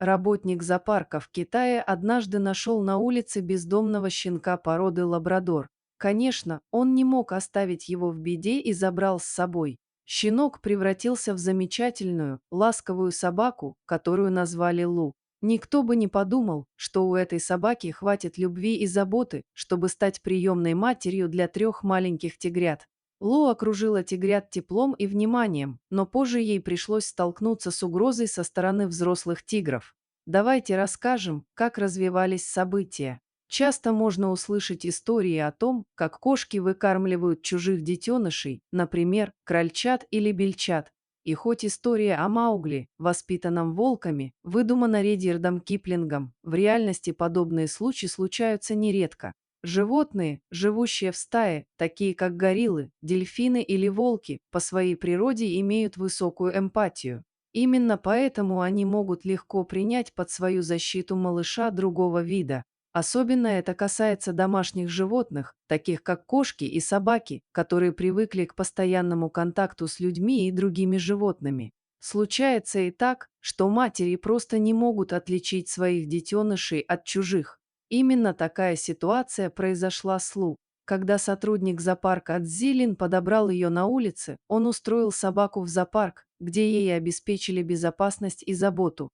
Работник зоопарка в Китае однажды нашел на улице бездомного щенка породы лабрадор. Конечно, он не мог оставить его в беде и забрал с собой. Щенок превратился в замечательную, ласковую собаку, которую назвали Лу. Никто бы не подумал, что у этой собаки хватит любви и заботы, чтобы стать приемной матерью для 3 маленьких тигрят. Лу окружила тигрят теплом и вниманием, но позже ей пришлось столкнуться с угрозой со стороны взрослых тигров. Давайте расскажем, как развивались события. Часто можно услышать истории о том, как кошки выкармливают чужих детенышей, например, крольчат или бельчат. И хоть история о Маугли, воспитанном волками, выдумана Редьярдом Киплингом, в реальности подобные случаи случаются нередко. Животные, живущие в стае, такие как гориллы, дельфины или волки, по своей природе имеют высокую эмпатию. Именно поэтому они могут легко принять под свою защиту малыша другого вида. Особенно это касается домашних животных, таких как кошки и собаки, которые привыкли к постоянному контакту с людьми и другими животными. Случается и так, что матери просто не могут отличить своих детенышей от чужих. Именно такая ситуация произошла с Лу. Когда сотрудник зоопарка Цзилин подобрал ее на улице, он устроил собаку в зоопарк, где ей обеспечили безопасность и заботу.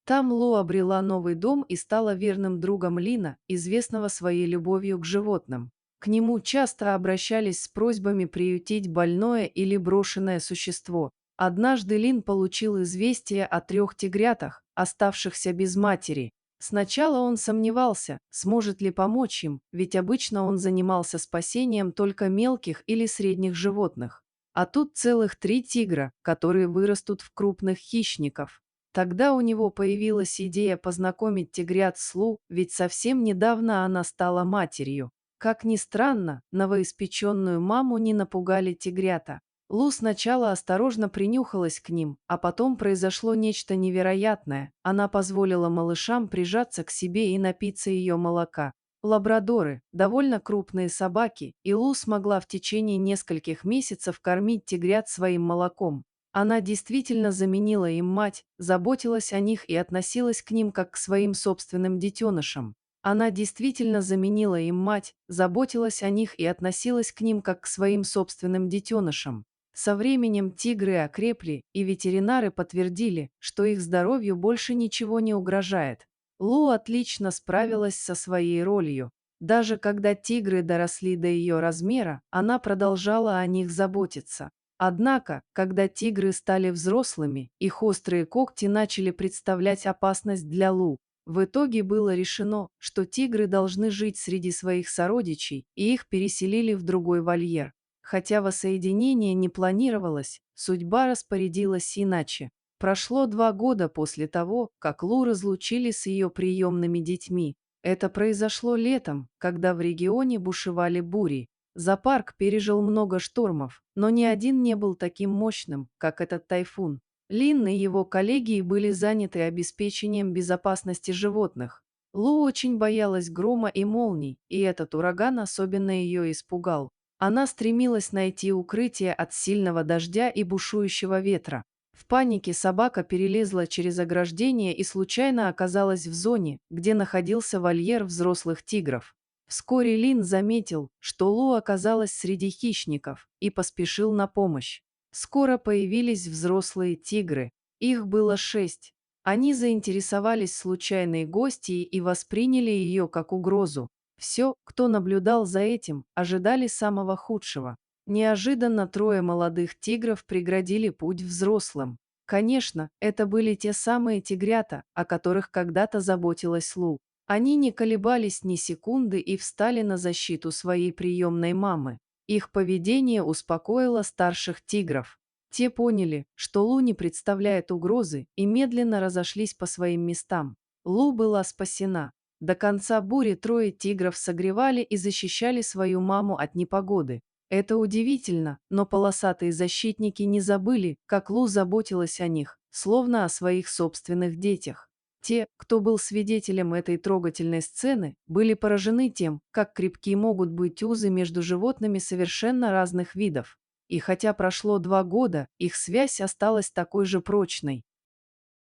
Там Лу обрела новый дом и стала верным другом Лина, известного своей любовью к животным. К нему часто обращались с просьбами приютить больное или брошенное существо. Однажды Лин получил известие о 3 тигрятах, оставшихся без матери. Сначала он сомневался, сможет ли помочь им, ведь обычно он занимался спасением только мелких или средних животных. А тут целых 3 тигра, которые вырастут в крупных хищников. Тогда у него появилась идея познакомить тигрят с Лу, ведь совсем недавно она стала матерью. Как ни странно, новоиспеченную маму не напугали тигрята. Лу сначала осторожно принюхалась к ним, а потом произошло нечто невероятное. Она позволила малышам прижаться к себе и напиться ее молока. Лабрадоры – довольно крупные собаки, и Лу смогла в течение нескольких месяцев кормить тигрят своим молоком. Она действительно заменила им мать, заботилась о них и относилась к ним как к своим собственным детенышам. Она действительно заменила им мать, заботилась о них и относилась к ним как к своим собственным детенышам. Со временем тигры окрепли, и ветеринары подтвердили, что их здоровью больше ничего не угрожает. Лу отлично справилась со своей ролью. Даже когда тигры доросли до ее размера, она продолжала о них заботиться. Однако, когда тигры стали взрослыми, их острые когти начали представлять опасность для Лу. В итоге было решено, что тигры должны жить среди своих сородичей, и их переселили в другой вольер. Хотя воссоединение не планировалось, судьба распорядилась иначе. Прошло 2 года после того, как Лу разлучили с ее приемными детьми. Это произошло летом, когда в регионе бушевали бури. Зоопарк пережил много штормов, но ни один не был таким мощным, как этот тайфун. Лин и его коллеги были заняты обеспечением безопасности животных. Лу очень боялась грома и молний, и этот ураган особенно ее испугал. Она стремилась найти укрытие от сильного дождя и бушующего ветра. В панике собака перелезла через ограждение и случайно оказалась в зоне, где находился вольер взрослых тигров. Вскоре Лин заметил, что Лу оказалась среди хищников, и поспешил на помощь. Скоро появились взрослые тигры. Их было 6. Они заинтересовались случайной гостьей и восприняли ее как угрозу. Все, кто наблюдал за этим, ожидали самого худшего. Неожиданно 3 молодых тигров преградили путь взрослым. Конечно, это были те самые тигрята, о которых когда-то заботилась Лу. Они не колебались ни секунды и встали на защиту своей приемной мамы. Их поведение успокоило старших тигров. Те поняли, что Лу не представляет угрозы, и медленно разошлись по своим местам. Лу была спасена. До конца бури 3 тигров согревали и защищали свою маму от непогоды. Это удивительно, но полосатые защитники не забыли, как Лу заботилась о них, словно о своих собственных детях. Те, кто был свидетелем этой трогательной сцены, были поражены тем, как крепки могут быть узы между животными совершенно разных видов. И хотя прошло 2 года, их связь осталась такой же прочной.